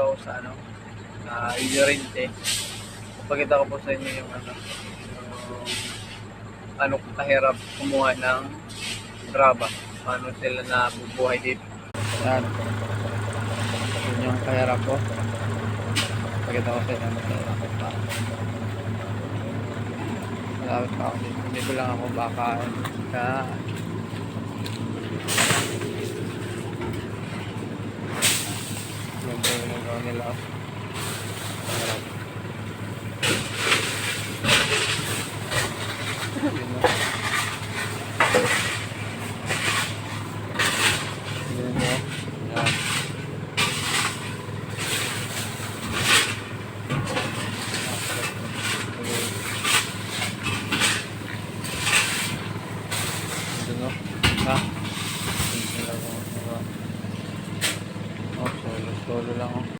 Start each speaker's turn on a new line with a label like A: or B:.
A: ako sa Llorente. Papakita ko po sa inyo yung ano kahirap kumuha ng graba. Paano sila nabubuhay dito. Yan. Yun yung kahirap po. Papakita ko sa inyo yung kahirap po pa. Malapit pa ako dito. Dito lang ako baka ganda yung nagawa nila.